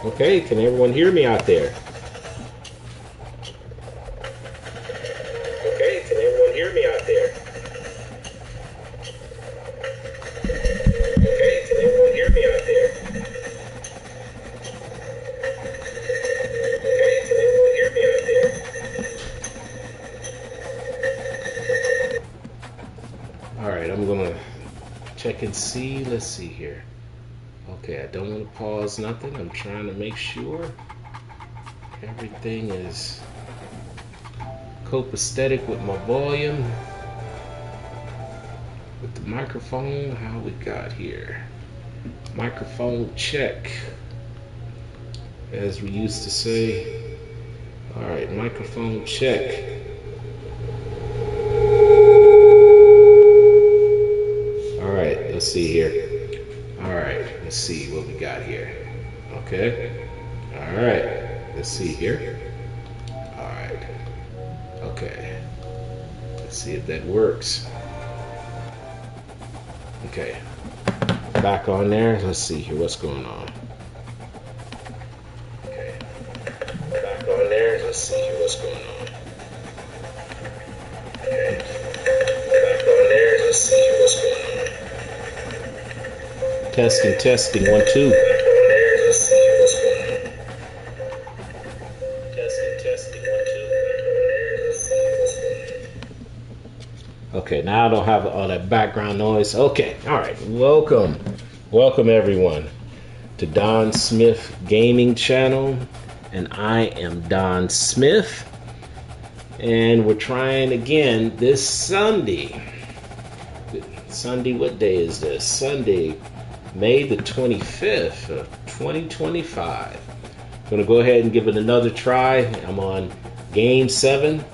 Okay, can everyone hear me out there? Okay, can everyone hear me out there? Okay, can everyone hear me out there? Okay, can everyone hear me out there? All right, I'm gonna check and see. Let's see here. Okay, I don't want to pause nothing. I'm trying to make sure everything is copacetic with my volume, with the microphone. How we got here? Microphone check, as we used to say. All right, microphone check. All right, let's see here. All right, let's see what we got here. Okay. All right, let's see here. All right. Okay. Let's see if that works. Okay. Back on there. Let's see here what's going on. Okay. Back on there. Let's see here what's going on. Okay. Back on there. Let's see here what's going on. Testing, testing, 1, 2. Okay, now I don't have all that background noise. Okay, all right. Welcome everyone to Don Smith Gaming Channel, and I am Don Smith, and we're trying again this Sunday. Sunday, what day is this? Sunday, May the 25th of 2025. I'm going to go ahead and give it another try. I'm on game 7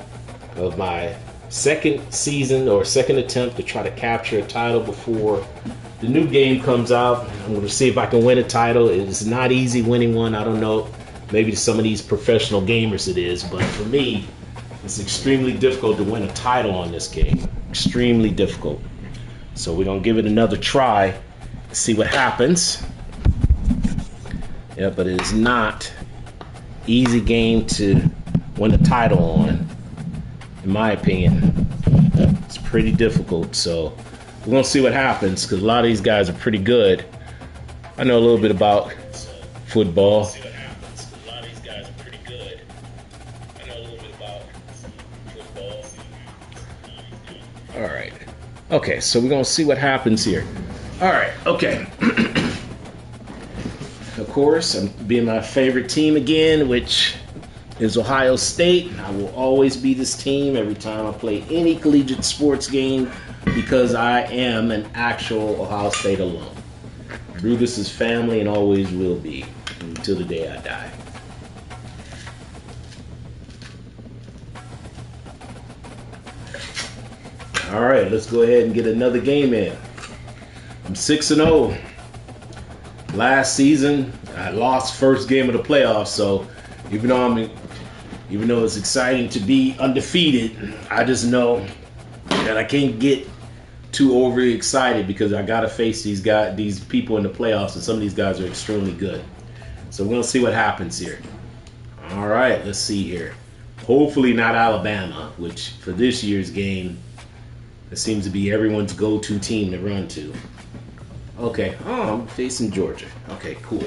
of my second season or second attempt to try to capture a title before the new game comes out. I'm going to see if I can win a title. It's not easy winning one. I don't know. Maybe to some of these professional gamers it is, but for me, it's extremely difficult to win a title on this game. Extremely difficult. So we're going to give it another try. See what happens. Yeah, but it is not easy game to win a title on, in my opinion. It's pretty difficult, so we're gonna see what happens, because a lot of these guys are pretty good. I know a little bit about football. All right. Okay, so we're gonna see what happens here. All right, okay. Of course, I'm being my favorite team again, which is Ohio State. I will always be this team every time I play any collegiate sports game, because I am an actual Ohio State alum. Brutus is family and always will be until the day I die. All right, let's go ahead and get another game in. I'm 6-0. Last season, I lost first game of the playoffs, so even though it's exciting to be undefeated, I just know that I can't get too overly excited, because I gotta face these people in the playoffs, and some of these guys are extremely good. So we're gonna see what happens here. All right, let's see here. Hopefully not Alabama, which for this year's game, it seems to be everyone's go-to team to run to. Okay, I'm facing Georgia. Okay, cool.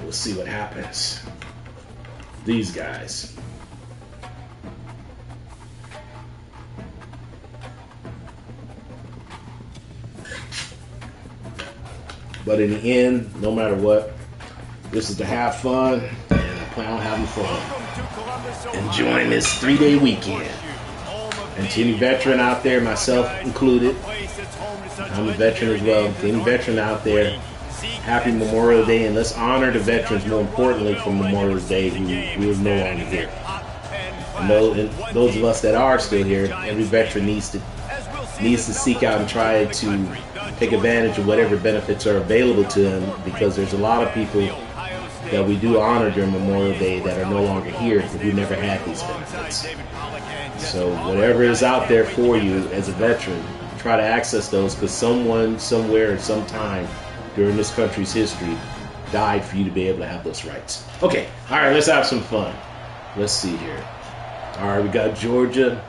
We'll see what happens. These guys. But in the end, no matter what, this is to have fun, and I plan on having fun. Enjoying this 3-day weekend. And to any veteran out there, myself included, I'm a veteran as well. To any veteran out there, happy Memorial Day, and let's honor the veterans, more importantly, for Memorial Day, who is no longer here. And those of us that are still here, every veteran needs to seek out and try to take advantage of whatever benefits are available to them, because there's a lot of people that we do honor during Memorial Day that are no longer here, who never had these benefits. So whatever is out there for you as a veteran, try to access those, because someone, somewhere, sometime during this country's history died for you to be able to have those rights. Okay, all right, let's have some fun. Let's see here. All right, we got Georgia.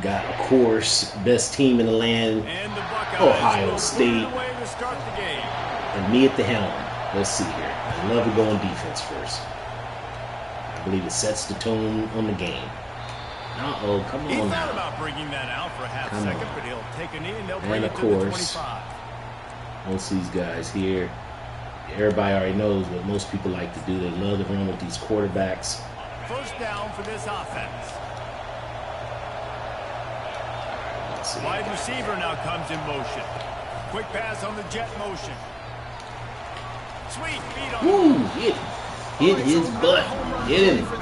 Got, of course, best team in the land, Ohio State. And me at the helm. Let's see here. I love to go on defense first. I believe it sets the tone on the game. Uh-oh, come on now. About bringing that out for a half second, but he'll take a knee and they'll bring it to the 25. Most of these guys here, everybody already knows what most people like to do. They love to run with these quarterbacks. First down for this offense. Wide receiver now comes in motion. Quick pass on the jet motion. Sweet feet on. Woo! Hit his butt. Hit him. All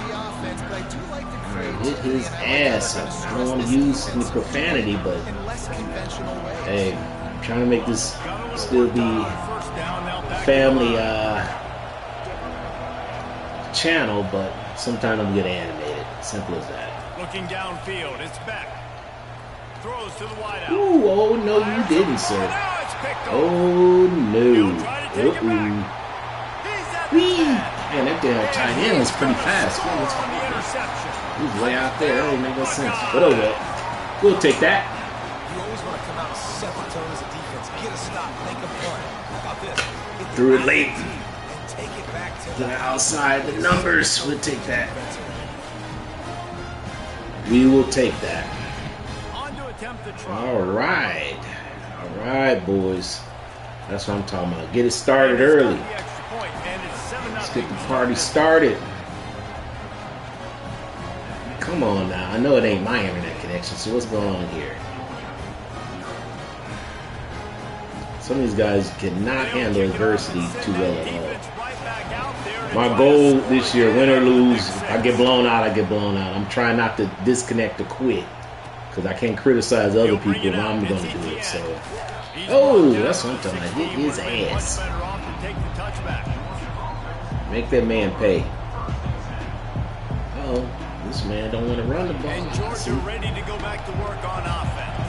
right, hit his ass. I don't want to use any profanity, but hey, I'm trying to make this still be a family channel, but sometimes I'm getting animated. Simple as that. Looking downfield, it's back. Throws to the wide out. Ooh, oh no, you didn't, sir. Oh no. Man, that damn tight end was pretty fast. He was way out there. That don't make no sense. But oh well. We'll take that. You always want to come out and set the tone as a defense. Get a stop, make a play. How about this? Threw it late. To the outside, the numbers. We'll take that. We will take that. All right, boys. That's what I'm talking about. Get it started early. Let's get the party started. Come on now. I know it ain't my internet connection, so what's going on here? Some of these guys cannot handle adversity too well at all. My goal this year, win or lose, if I get blown out, I get blown out. I'm trying not to disconnect or quit. Because I can't criticize other people, and I'm going to do it. So, oh, that's what I'm talking about. Hit his ass. Make that man pay. Oh, this man don't want to run the ball. And Georgia ready to go back to work on offense.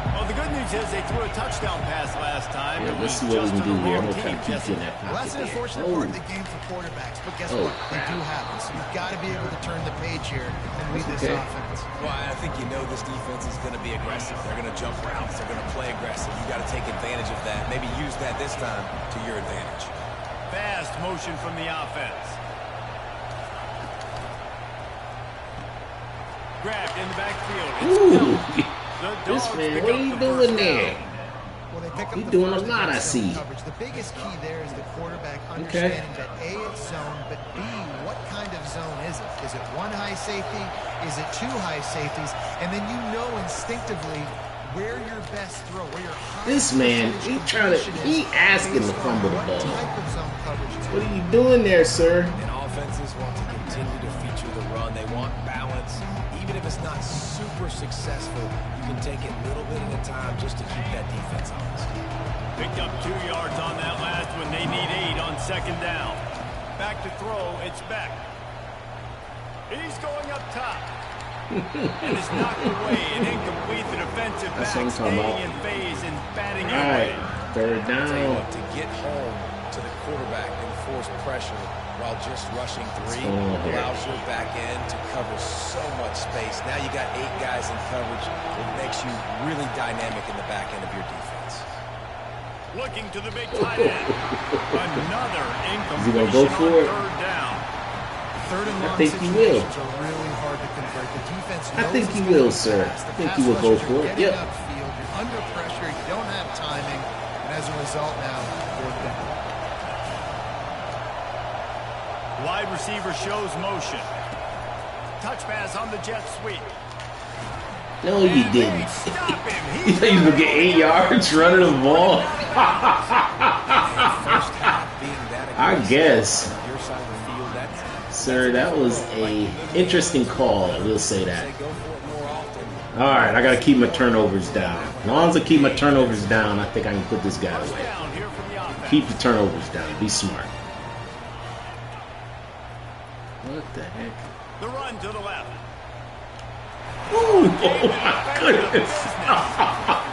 Well, the good news is they threw a touchdown pass last time. Yeah, let's see what we can do here. I'm going to try to keep you in that pocket. Well, that's an unfortunate part of the game for quarterbacks. But guess what? They do happen. So you've got to be able to turn the page here and lead this offense. Well, I think you know this defense is going to be aggressive. They're going to jump routes. They're going to play aggressive. You got to take advantage of that. Maybe use that this time to your advantage. Fast motion from the offense. Grabbed in the backfield. Ooh, this man, what are you doing there? Well, they pick up You're doing a lot, I see. Coverage. The biggest key there is the quarterback understanding that A, it's zone, but B, what kind of zone is it? Is it one high safety? Is it two high safeties? And then you know instinctively where your best throw, where your this man, he asking to fumble the ball. What are you doing there, sir? And offenses want to continue to feature the run. They want balance. Even if it's not super successful, you can take it little bit at a time just to keep that defense honest. Picked up 2 yards on that last one. They need 8 on second down. Back to throw. It's back. He's going up top. And it's knocked away and incomplete. The defensive back staying in phase and batting away. Third down. To get home to the quarterback and force pressure while just rushing 3 allows your back end to cover so much space. Now you got 8 guys in coverage. It makes you really dynamic in the back end of your defense. Looking to the big tight end. Another incompletion. Is he gonna go for it? Third down. Third and long I think he will. are really hard to convert. The defense I think he will, sir. I think he will go for it. Yep. Upfield, you're under pressure. You don't have timing. And as a result now, fourth down. Wide receiver shows motion. Touch pass on the jet sweep. No, you didn't. You thought you were going to get 8 yards running the ball? I guess. Sir, that was a interesting call. I will say that. All right, I got to keep my turnovers down. As long as I keep my turnovers down, I think I can put this guy away. Keep the turnovers down. Be smart. What the heck? The run to the left. Ooh, oh my goodness.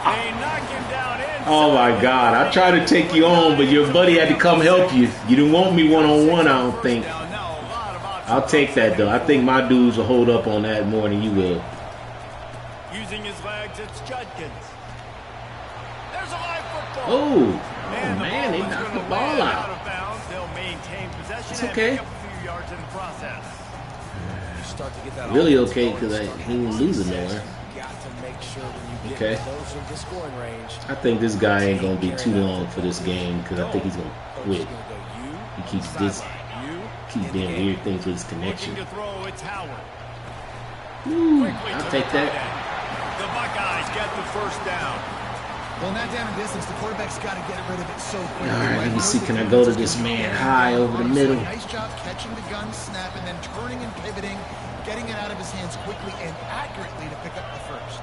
They knock him down in Oh my God! I tried to take you on, but your buddy had to come help you. You didn't want me one-on-one, I don't think. I'll take that though. I think my dudes will hold up on that more than you will. Using his legs, it's Judkins. There's a live football. Oh man, they knocked the ball out. Of bounds. They'll maintain possession It's and okay. pick up a few yards in the process. You start to get that Really offense okay going, because so he ain't losing nowhere. you got to make sure when you get Okay. closer to the scoring range. I think this guy ain't gonna be too long for this game because I think he's gonna Coach is quit. gonna go you, He keeps sideline, this, you, keep in the doing game. weird things with his Looking connection. to throw, it's Howard. Ooh, Quickly I'll to take the that. tight end. The Buckeyes get the first down. Well, not down in distance. The quarterback's got to get rid of it so quickly. All right, let me Knows see. the Can I go to defense is this gonna man be high over the obviously middle? Nice job catching the gun snap and then turning and pivoting, getting it out of his hands quickly and accurately to pick up the first.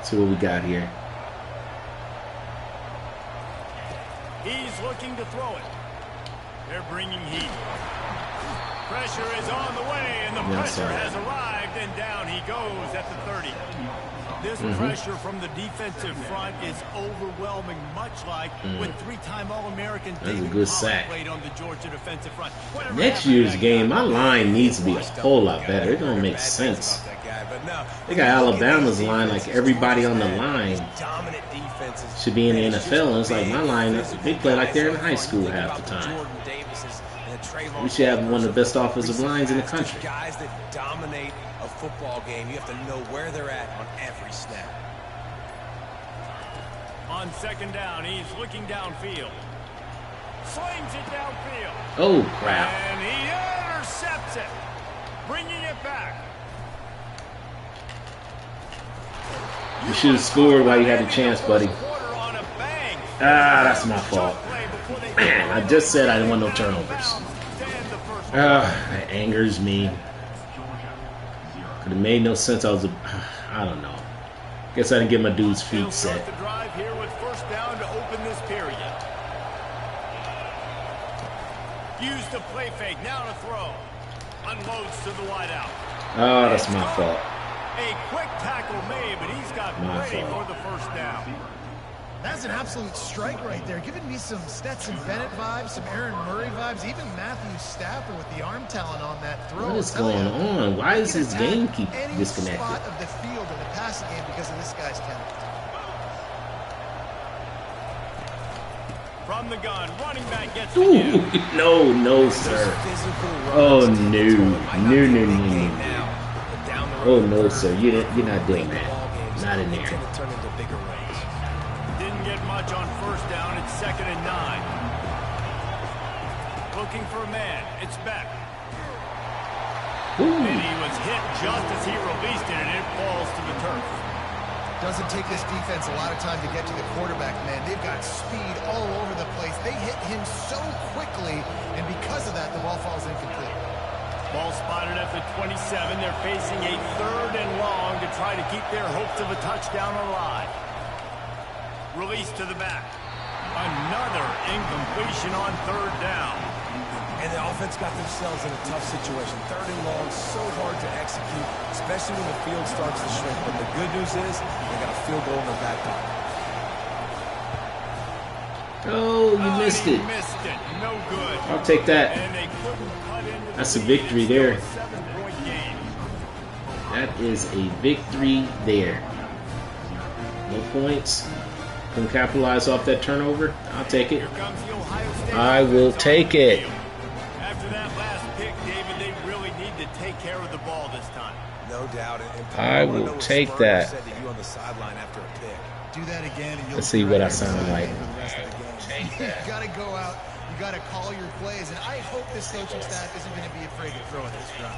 See what we got here. He's looking to throw it. They're bringing heat. Pressure is on the way, and the Yeah, pressure sorry. has arrived, and down he goes at the 30. This pressure from the defensive front is overwhelming, much like when three-time All-American That's a David good Pollack sack. played on the Georgia defensive front. Whatever Next happened to year's that game, guy? my line needs to be a Washed up whole with lot the better. guy. It don't make Bad things sense. about that guy, but no, They got look at Alabama's these line like defenses. everybody on the Georgia's line these dominant defenses. should be in the Man, it's NFL. And it's just like my big, line, physical they play like they're in guys high up front. school You think half about the time. Jordan Davises and Trayvon We should have one of the best Walkers, offensive recent lines in the past, country. just guys that dominate a football game. You have to know where they're at on every snap. On second down, he's looking downfield. Slings it downfield. Oh crap! And he intercepts it, bringing it back. You should have scored while you had the chance, buddy. Quarter on a bang. Ah, that's my fault. Play before they Man, I just said I didn't want no turnovers. stand the first That angers me. Could have made no sense. I don't know. Guess I didn't get my dude's He'll feet start set. the drive here with first down to open this period. Use the play fake, now to throw. Unloads to the wideout. Oh, that's my fault. A quick tackle made, but he's got My ready fault. for the first down. That's an absolute strike right there, giving me some Stetson Bennett vibes, some Aaron Murray vibes, even Matthew Stafford with the arm talent on that throw. What is I'm telling going you, on? Why he is can his attack game keep any disconnected? spot of the field in the passing game because of this guy's talent. From the gun, running back gets Ooh, the give. no, sir. Oh, no. Oh, no, sir. You're not doing that. Not in there. Turn into bigger runs. Didn't get much on first down. It's 2nd and 9. Looking for a man. It's Beck. Ooh. And he was hit just as he released it, and it falls to the turf. Doesn't take this defense a lot of time to get to the quarterback, man. They've got speed all over the place. They hit him so quickly, and because of that, the ball falls incomplete. Ball spotted at the 27. They're facing a 3rd and long to try to keep their hopes of a touchdown alive. Release to the back. Another incompletion on 3rd down. And the offense got themselves in a tough situation. 3rd and long, so hard to execute, especially when the field starts to shrink. But the good news is they got a field goal in their back pocket. Oh, you missed He it. missed it. No good. I'll take that. And they couldn't cut into the That's a lead. victory It's still there. a 7-point game. That is a victory there. No points. Couldn't capitalize off that turnover. I'll take it. Here comes the Ohio State I will offense on take the it. field. After that last pick, David, they really need to take care of the ball this time. No doubt. And I wanna will know what take Spurrier that. said to you on the sideline after a pick. Do that again, and you'll Let's see be what I right sound inside like. for the rest of the game. You got to go out. You got to call your plays, and I hope this coaching staff isn't going to be afraid to throw at this drive.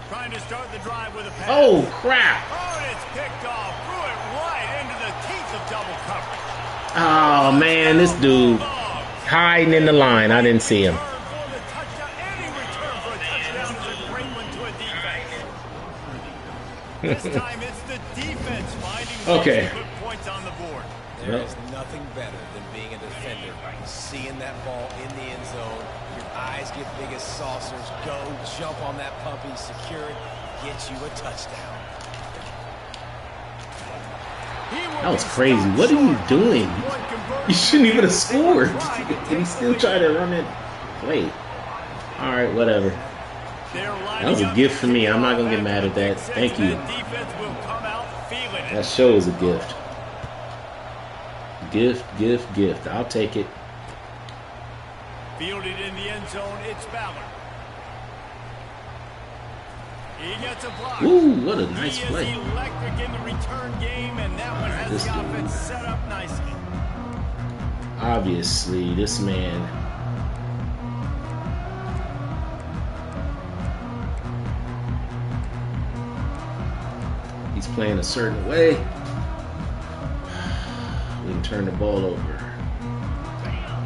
Trying to start the drive with a pass. Oh, crap. Oh, and it's picked off. Threw it right into the teeth of double coverage. Oh, man, this dude hiding in the line. I didn't see him. Return for the touchdown. Any return for a touchdown is a great one to a defense. This time it's the defense finding ways Okay. to put points on the board. There Yep. is nothing better than being a defender. Seeing that ball in the end zone, your eyes get big as saucers. Go, jump on that puppy, secure it, get you a touchdown. That was crazy. What are you doing? You shouldn't even have scored. And he still tried to run it. Wait. Alright, whatever. That was a gift for me. I'm not going to get mad at that. Thank you. That show is a gift. Gift. I'll take it. Fielded in the end zone, it's Ballard. He gets a block. Ooh, what a nice play. He is electric in the return game, and that one has the offense set up nicely. Obviously, this man. He's playing a certain way. We can turn the ball over.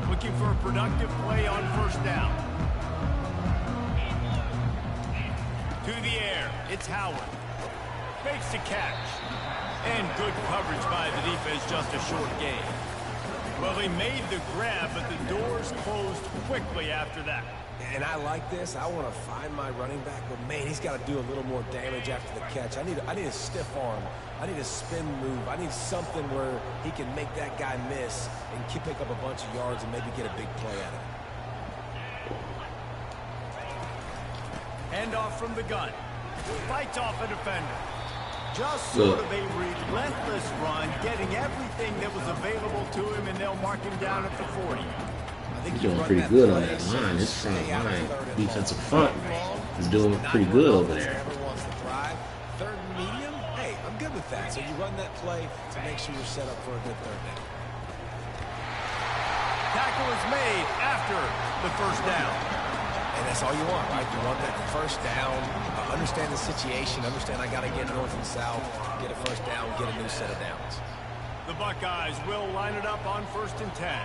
Looking for a productive play on first down. To the air, it's Howard. Makes the catch. And good coverage by the defense, just a short gain. Well, he made the grab, but the doors closed quickly after that. And I like this. I want to find my running back, but man, he's got to do a little more damage after the catch. I need a stiff arm. I need a spin move. I need something where he can make that guy miss and pick up a bunch of yards and maybe get a big play out of it. Handoff from the gun. Fights off a defender. Just sort of a relentless run, getting everything that was available to him, and they'll mark him down at the 40. He's doing pretty good on that line. His front line, defensive front, is doing pretty good over there. Third and medium? Hey, I'm good with that. So you run that play to make sure you're set up for a good third down. Tackle is made after the first down. And that's all you want, right? You want that first down, understand the situation, understand I got to get north and south, get a first down, get a new set of downs. The Buckeyes will line it up on 1st and 10.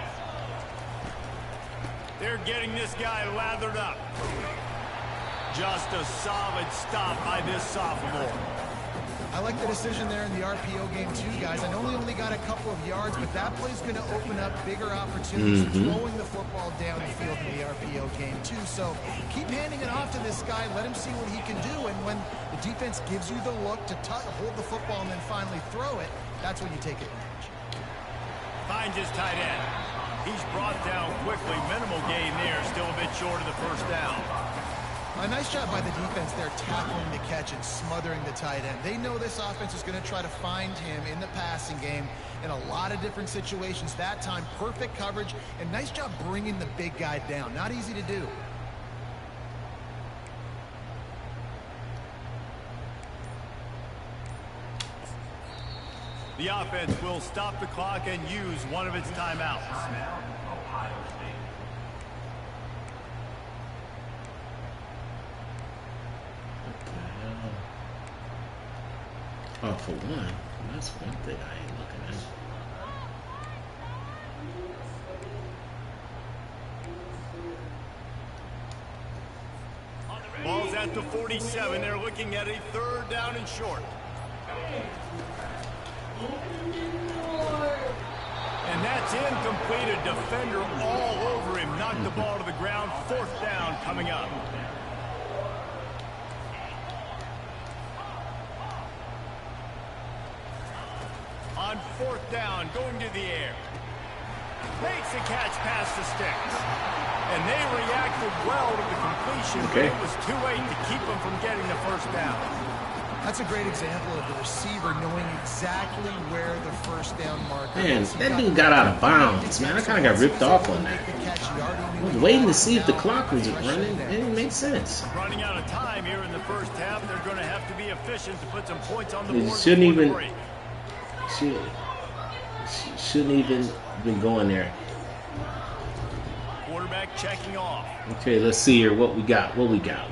They're getting this guy lathered up. Just a solid stop by this sophomore. I like the decision there in the RPO game too, guys. I know he only got a couple of yards, but that play's going to open up bigger opportunities throwing the football down the field in the RPO game too. So keep handing it off to this guy. Let him see what he can do. And when the defense gives you the look to hold the football and then finally throw it, that's when you take advantage. Finds his tight end. He's brought down quickly. Minimal gain there. Still a bit short of the first down. A nice job by the defense there, tackling the catch and smothering the tight end. They know this offense is going to try to find him in the passing game in a lot of different situations. That time, perfect coverage, and nice job bringing the big guy down. Not easy to do. The offense will stop the clock and use one of its timeouts. Oh, for one, that's one thing I ain't looking at. Ball's at the 47. They're looking at a 3rd down and short. And that's incomplete. A defender all over him. Knocked the ball to the ground. 4th down coming up. On 4th down, going to the air. Makes a catch past the sticks. And they reacted well to the completion, but it was too late to keep them from getting the first down. That's a great example of the receiver knowing exactly where the first down marker is. Man, that dude got out of bounds, man. I kind of got ripped off on that. I was waiting to see if the clock was running. It didn't make sense. Running out of time here in the first half. They're going to have to be efficient to put some points on the board. Shouldn't even been going there. Quarterback checking off. Okay, let's see here what we got. What we got.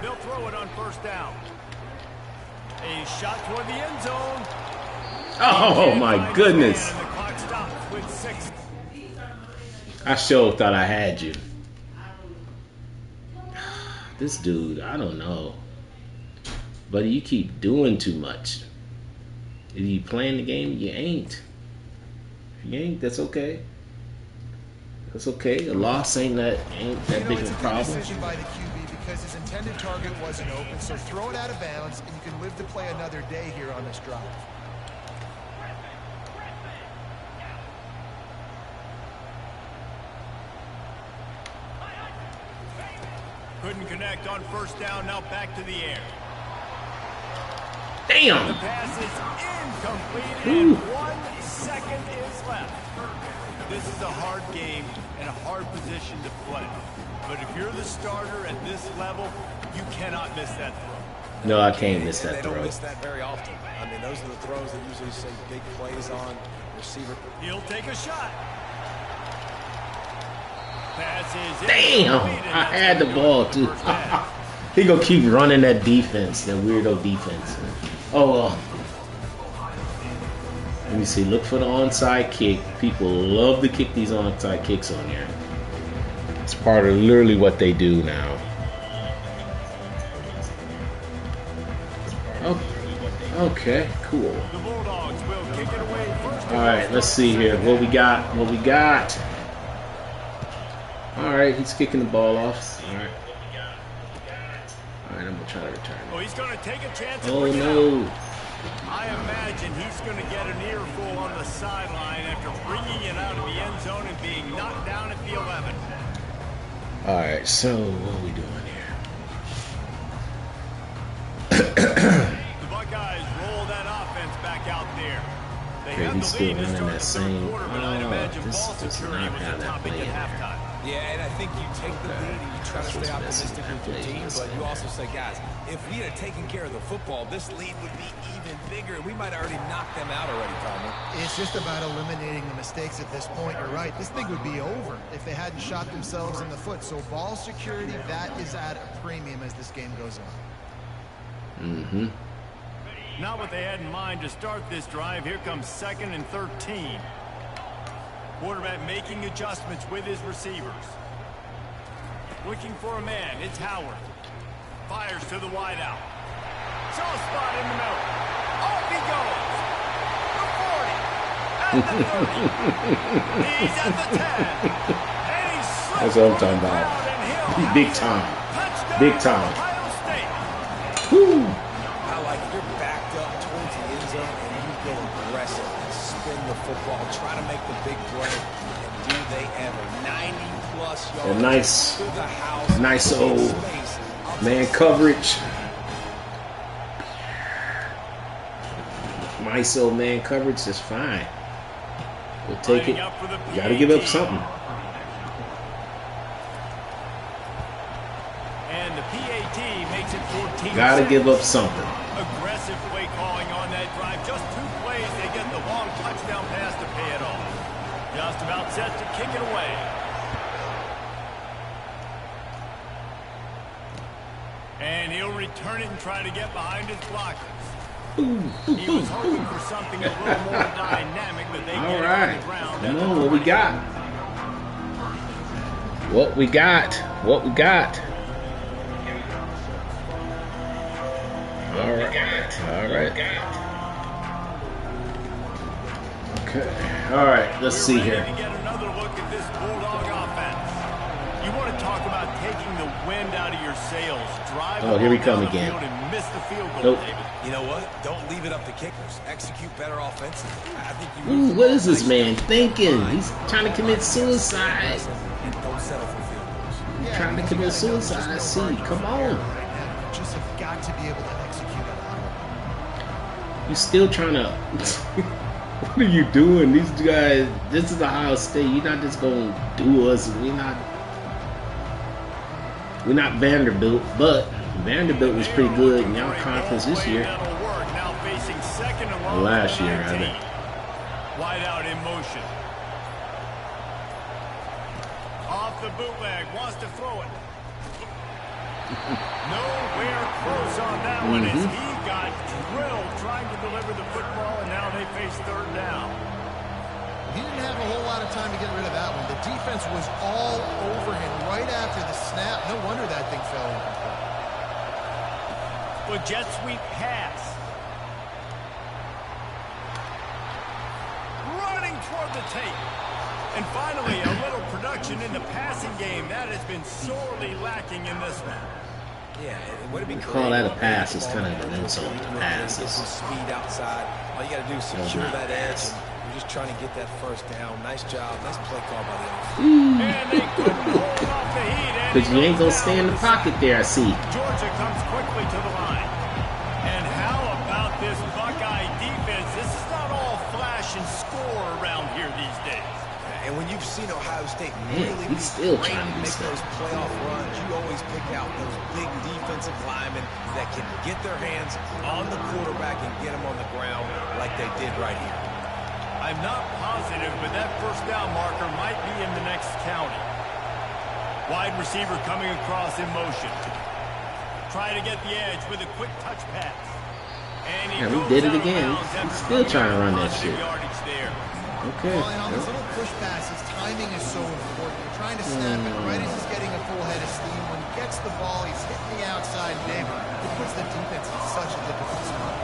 They'll throw it on first down. A shot toward the end zone. Oh my goodness. And the clock stops with 6. I sure thought I had you. This dude, I don't know. Buddy, you keep doing too much. If you playing the game, you ain't. If you ain't, that's okay. That's okay. A loss ain't that big of a problem. By the QB because his intended target wasn't open, so throw it out of bounds, and you can live to play another day here on this drive. Couldn't connect on first down, now back to the air. Damn! The pass is incomplete, and 1 second is left. This is a hard game and a hard position to play. But if you're the starter at this level, you cannot miss that throw. No, I can't miss that They throw. don't miss that very often. I mean, those are the throws that usually say big plays on receiver. He'll take a shot. Pass is Damn! I had the ball, too. He gonna keep running that defense, that weirdo defense. Oh, well. Let me see. Look for the onside kick. People love to kick these onside kicks on here. It's part of literally what they do now. Oh, okay, cool. The Bulldogs will kick it away first. All right, let's see here. What we got? What we got? All right, he's kicking the ball off. All right. All right, I'm gonna try to return Oh, it. he's going to take a chance. Oh no! I imagine he's going to get an earful on the sideline after bringing it out of the end zone and being knocked down at the 11. All right, so what are we doing The Buckeyes roll that offense back out there. They Okay, had he's the still lead to running start that the same- third quarter, but I'd oh, imagine this ball does security not was have the that topic play at in there. halftime. Yeah, and I think you take the lead and you try to That's stay what's optimistic missing. with your That play team, is but you missing. also say, guys, if we had taken care of the football, this lead would be even bigger. We might have already knocked them out already, Palmer. It's just about eliminating the mistakes at this point. You're right. This thing would be over if they hadn't shot themselves in the foot. So ball security, that is at a premium as this game goes on. Mm-hmm. Not what they had in mind to start this drive. Here comes 2nd and 13. Quarterback making adjustments with his receivers. Looking for a man. It's Howard. Fires to the wideout. Soft spot in the middle. Off he goes. The 40. At the 30. He's at the 10. And he's slipped That's what I'm talking through the about. crowd, and he'll Big have time. touchdown, Big time. Ohio State. Woo! I like you're backed up towards the end zone and you go aggressive and spin the football, try to make the big play, and do they ever. 90-plus yards A nice, to the house. nice in old space. man coverage. Nice old man coverage is fine. We'll take it. Lining up for the You gotta give up PAT. something. And the PAT makes it 14. Gotta give up something. Aggressive play calling on that drive. Just 2 plays, they get the long touchdown pass to pay it off. Just about set to kick it away. And he'll return it and try to get behind his blockers. He was hoping for something a little more dynamic, but they All get it on right. the ground. Come on, what we got? What we got? What we got? All right. All right. Okay. All right. Let's see We're ready here. to get another look at this Bulldog offense. You want to talk about taking the wind out of your sails. Drive Oh, here we the ball come down the again. field and miss the field goal, Nope. David. You know what? Don't leave it up to kickers. Execute better offensively. I think you Ooh, what is this man thinking? He's trying to commit suicide. and don't settle for field goals. Yeah, Trying to because commit you gotta know suicide. there's See, no margin come for error on. right now. You just have got to be able to execute it. You still trying to? What are you doing? These guys. This is Ohio State. You're not just gonna do us. We're not Vanderbilt, but Vanderbilt was pretty good in y'all conference this year. That'll work. Now facing 2nd and long. Last from the year, rather. 19. Wide out in motion. Off the bootleg. Wants to throw it. Nowhere close on that one as he got drilled trying to deliver the football, and now they face 3rd down. He didn't have a whole lot of time to get rid of that one. The defense was all over him right after the snap. No wonder that thing fell incomplete. The jet sweep pass. Running toward the tape. And finally, a little production in the passing game. That has been sorely lacking in this one. Yeah, and would it be call that a pass? It's kind of an insult to passes. Speed outside. All you got to do is secure that edge. You're just trying to get that first down. Nice job. Nice play call by the offense. And they couldn't hold off the heat. Because you ain't going to stay in the pocket there, I see. Georgia comes quickly to the line. And how about this Buckeye defense? This is not all flash and score around here these days. And when you've seen Ohio State Man, he's still trying to make those playoff runs, you always pick out those big defensive linemen that can get their hands on the quarterback and get him on the ground like they did right here. I'm not positive, but that first down marker might be in the next county. Wide receiver coming across in motion. Try to get the edge with a quick touch pass. And he did it again. He's still trying to run that shit. Okay. Well, and on those little push passes, timing is so important. You're trying to snap it right as he's getting a full head of steam. When he gets the ball, he's hitting the outside neighbor. It puts the defense in such a difficult spot.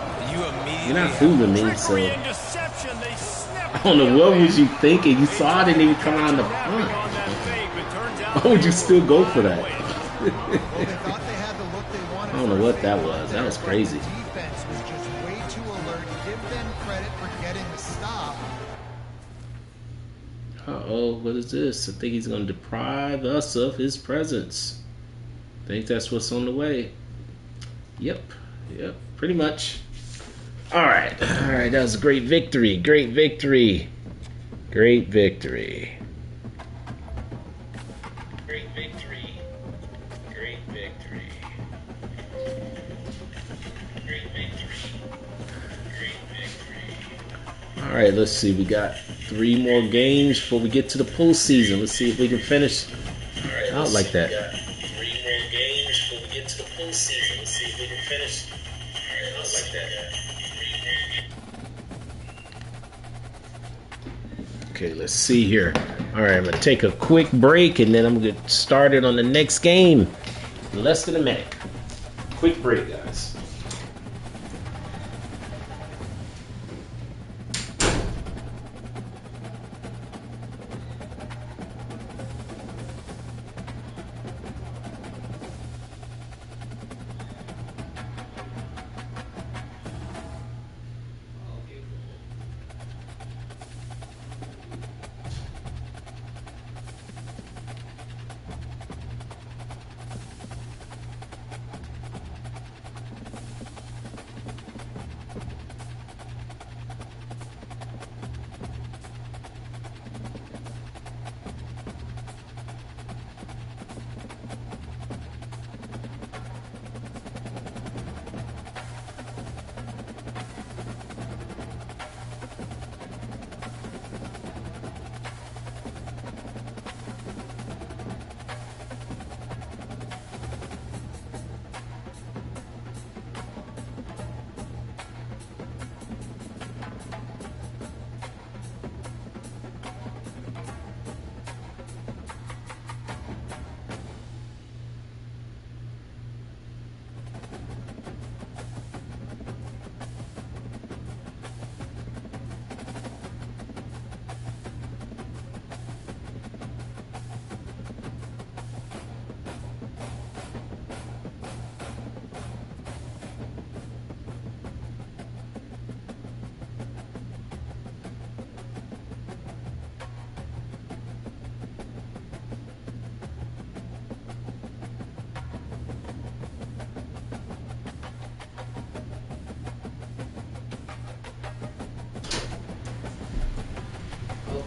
You're not fooling me, so I don't know what was you thinking. You saw it and then you come out in the front. Why would you still go for that? I don't know what that was. That was crazy. Defense was just way too alert. Give them credit for getting the stop. Uh-oh, what is this? I think he's going to deprive us of his presence. I think that's what's on the way. Yep, pretty much. All right, that was a great victory. Great victory. Great victory. Great victory. Great victory. Great victory. Great victory. All right, let's see. We got 3 more games before we get to the postseason. Let's see if we can finish out like that. We got 3 more games before we get to the postseason. Let's see if we can finish out like that. Okay, let's see here. All right, I'm going to take a quick break, and then I'm going to get started on the next game in less than a minute. Quick break, guys.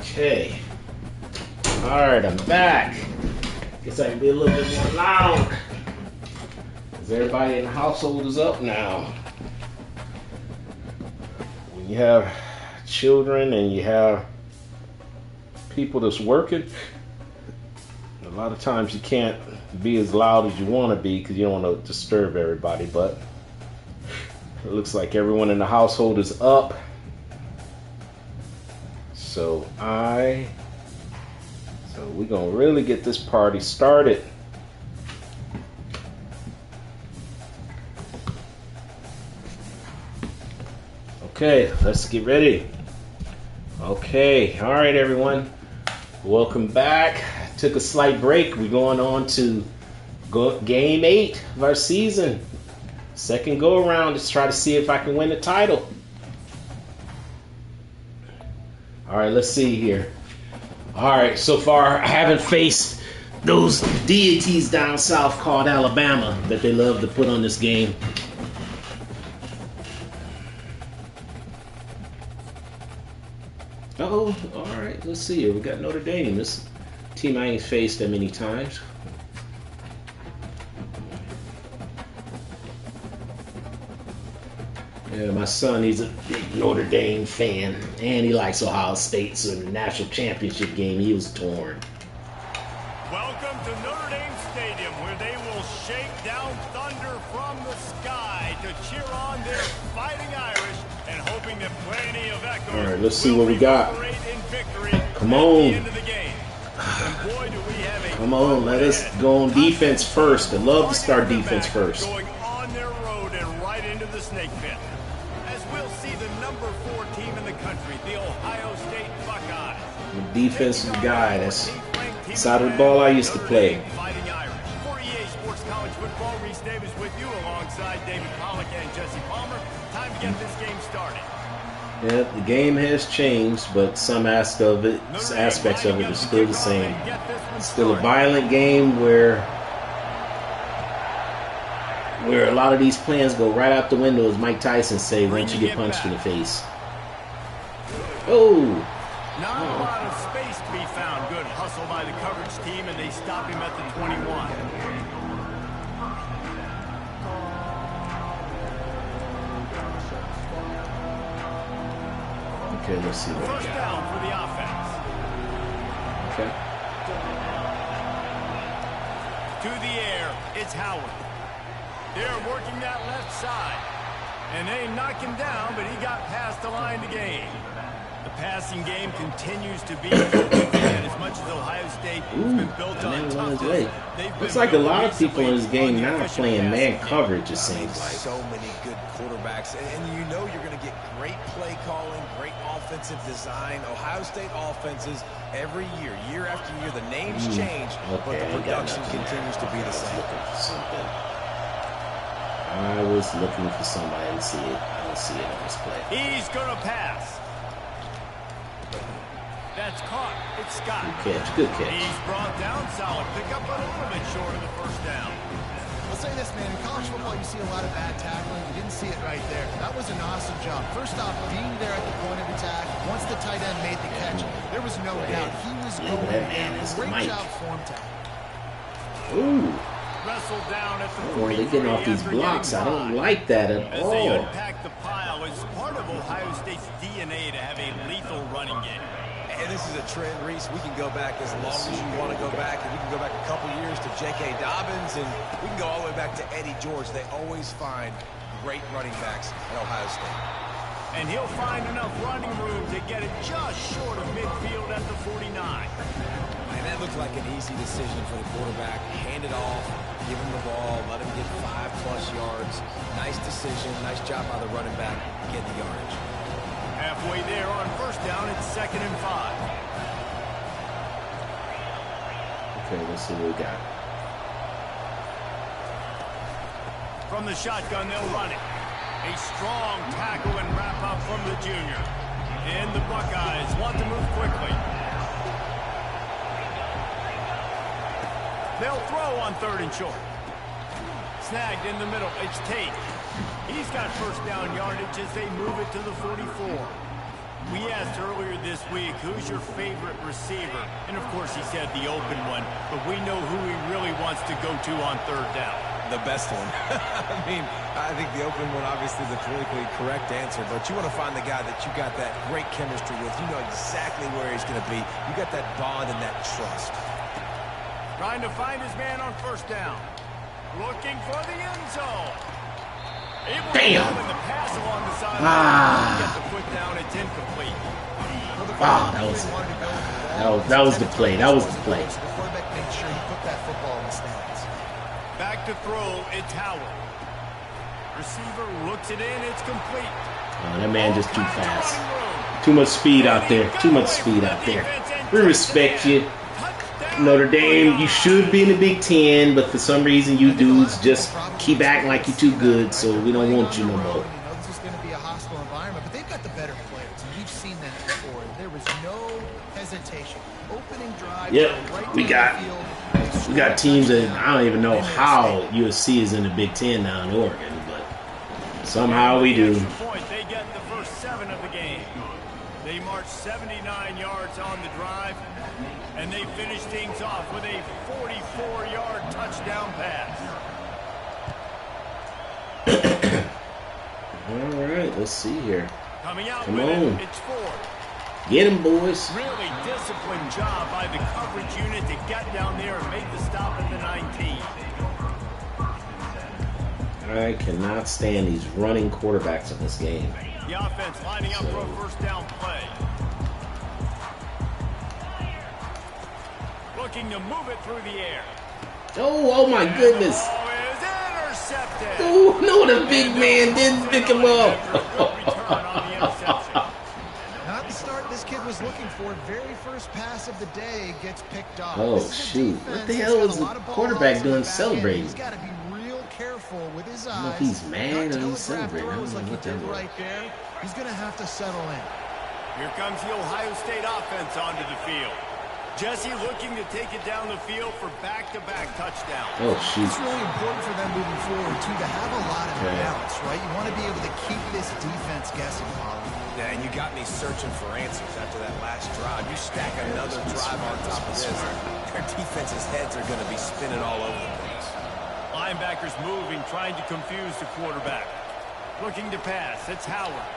Okay. Alright, I'm back. Guess I can be a little bit more loud. Because everybody in the household is up now. When you have children and you have people that's working, a lot of times you can't be as loud as you want to be because you don't want to disturb everybody. But it looks like everyone in the household is up. So we're gonna really get this party started. Okay, let's get ready. Okay, all right, everyone. Welcome back. Took a slight break. We're going on to Game 8 of our season. Second go around. Let's try to see if I can win the title. All right, let's see here. All right, so far I haven't faced those deities down south called Alabama that they love to put on this game. Oh, all right, let's see here. We got Notre Dame. This team I ain't faced that many times. Yeah, my son, he's a big Notre Dame fan, and he likes Ohio State, so in the national championship game, he was torn. Welcome to Notre Dame Stadium, where they will shake down thunder from the sky to cheer on their Fighting Irish and hoping that plenty of echoes. All right, let's see what we got. Come on. Come on, let us go on defense first. I love to start defense first. Going on their road and right into the snake pit. As we'll see the number 4 team in the country, the Ohio State Buckeyes. I'm a defensive guy. That's the side of the ball I used to play. Fighting Irish. For EA Sports College Football, Reese Davis with you alongside David Pollack and Jesse Palmer. Time to get this game started. Yeah, the game has changed, but some aspects of it are still the same. It's still a violent game where a lot of these plans go right out the window, as Mike Tyson say, once you get punched in the face. Oh! Not a lot of space to be found. Good hustle by the coverage team, and they stop him at the 21. Okay, let's see what we First got. down for the offense. Okay. To the air, it's Howard. They're working that left side. And they knock him down, but he got past the line to gain. The passing game continues to be and as much as Ohio State has been built on toughness. Looks like a lot of people in this game now are playing man coverage, it seems like. So many good quarterbacks, and you know you're going to get great play calling, great offensive design. Ohio State offenses every year, year after year, the names change, but the production continues to be the same. I was looking for somebody to see it. I don't see it on this play. He's going to pass. That's caught. It's Scott. Good catch. Good catch. He's brought down. Solid pickup, but a little bit short of the first down. I'll say this, man. In college football, you see a lot of bad tackling. You didn't see it right there. That was an awesome job. First off, being there at the point of attack. Once the tight end made the catch, there was no doubt he was going in. Great job form tackle. Ooh. Wrestled down at the Oh, they're getting off these blocks. I don't like that at As they all. unpack the pile, it's part of Ohio State's DNA to have a lethal running game. And this is a trend, Reese. We can go back as long as you want to go back. And we can go back a couple years to J.K. Dobbins, and we can go all the way back to Eddie George. They always find great running backs at Ohio State. And he'll find enough running room to get it just short of midfield at the 49. And that looked like an easy decision for the quarterback. Hand it off, give him the ball, let him get 5+ yards. Nice decision, nice job by the running back, get the yardage. Halfway there on first down, it's 2nd and 5. Okay, let's see what we got. From the shotgun, they'll run it. A strong tackle and wrap up from the junior. And the Buckeyes want to move quickly. They'll throw on 3rd and short. Snagged in the middle, it's Tate. He's got first down yardage as they move it to the 44. We asked earlier this week, who's your favorite receiver? And of course he said the open one, but we know who he really wants to go to on 3rd down. The best one. I mean, I think the open one, obviously the politically correct answer, but you want to find the guy that you got that great chemistry with. You know exactly where he's going to be. You got that bond and that trust. Trying to find his man on first down. Looking for the end zone. Able to move the pass along the sideline. Get the foot down. It's incomplete. That was the play. That was the play. The quarterback made sure he put that football in the stands. Back to throw. It's Howard. Receiver looks it in. It's complete. Oh, that man just too fast. Too much speed out there. Too much speed out there. We respect you. Notre Dame, you should be in the Big Ten, but for some reason you dudes just keep acting like you're too good, so we don't want you no more. You know this is going to be a hostile environment, but they've got the better players, and we've seen that before. There was no hesitation. Opening drive. Yep, right we got teams that I don't even know how USC is in the Big Ten now in Oregon, but somehow we do. They get the first 7 of the game. They marched 79 yards on the drive, and they finished things off with a 44-yard touchdown pass. All right, let's see here. Coming out Come with on. it, it's 4. Get him, boys. Really disciplined job by the coverage unit to get down there and make the stop at the 19. I cannot stand these running quarterbacks in this game. The offense lining up for a first down play. Looking to move it through the air. Oh my goodness. The ball is intercepted. Oh, no, the big man didn't pick him up. Not the start this kid was looking for. Very first pass of the day gets picked off. Oh, shoot. What the hell is the quarterback doing celebrating? He's got to be real careful with his eyes. I don't know if he's mad or he's celebrating. I don't know Like what he that did was. right there. He's going to have to settle in. Here comes the Ohio State offense onto the field. Jesse looking to take it down the field for back-to-back touchdowns. Oh, shoot. It's really important for them moving forward, too, to have a lot of balance, right? You want to be able to keep this defense guessing, Molly. Yeah, and you got me searching for answers after that last drive. You stack another drive on top of this, their defense's heads are going to be spinning all over the place. Linebackers moving, trying to confuse the quarterback. Looking to pass. It's Howard.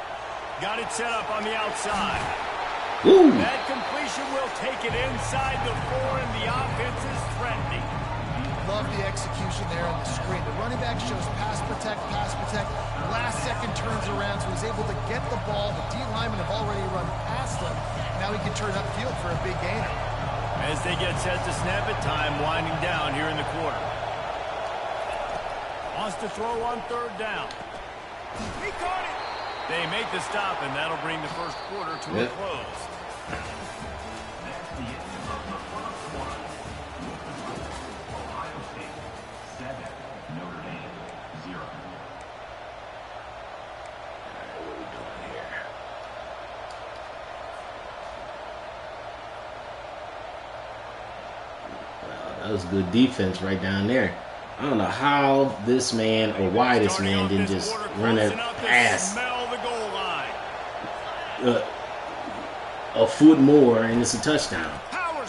Got it set up on the outside. Ooh. That completion will take it inside the 4, and the offense is threatening. Love the execution there on the screen. The running back shows pass protect, pass protect. Last second turns around, so he's able to get the ball. The D linemen have already run past him. Now he can turn upfield for a big gainer. As they get set to snap it, time winding down here in the quarter. Wants to throw on 3rd down. He caught it. They make the stop, and that'll bring the first quarter to a close. That was good defense right down there. I don't know how this man or why this man didn't just run a pass a foot more and it's a touchdown.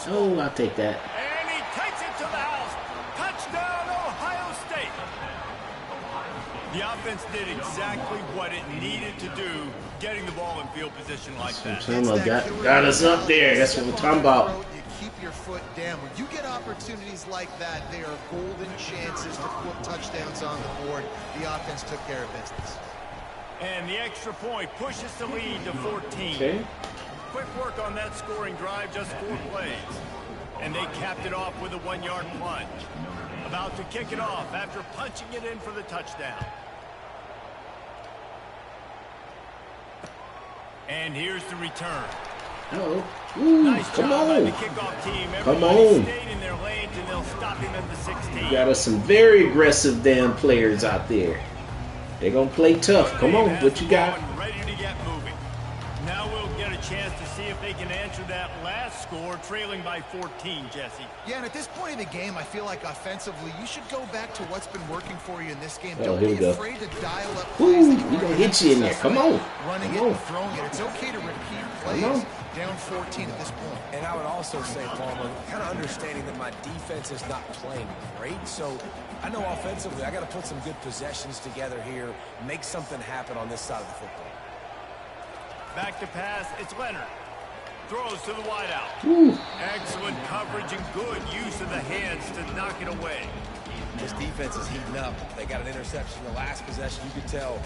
Oh, I'll take that. And he takes it to the house. Touchdown, Ohio State. The offense did exactly what it needed to do, getting the ball in field position like that. Got us up there. That's what we're talking about. You keep your foot down. When you get opportunities like that, they are golden chances to put touchdowns on the board. The offense took care of business. And the extra point pushes the lead to 14. Okay. Quick work on that scoring drive, just 4 plays. And they capped it off with a 1-yard plunge. About to kick it off after punching it in for the touchdown. And here's the return. Oh, ooh, Nice come job by the on. kickoff team. Come Everybody on. stayed in their lanes, and they'll stop him at the 16. Got us some very aggressive damn players out there. They're going to play tough. Come on, what you got? Ready to get moving. Now we'll get a chance to see if they can answer that last score, trailing by 14, Jesse. Yeah, and at this point in the game, I feel like offensively, you should go back to what's been working for you in this game. Oh, Don't here we be go. afraid to dial up Ooh, plays that you we gonna already hit you in there. Come on. Running Come it on. and throwing it. It's okay to repeat Come plays. on. Down 14 at this point. And I would also say, Palmer, kind of understanding that my defense is not playing great, so I know offensively I got to put some good possessions together here, make something happen on this side of the football. Back to pass, it's Leonard. Throws to the wideout. Ooh. Excellent coverage and good use of the hands to knock it away. This defense is heating up. They got an interception the last possession. You could tell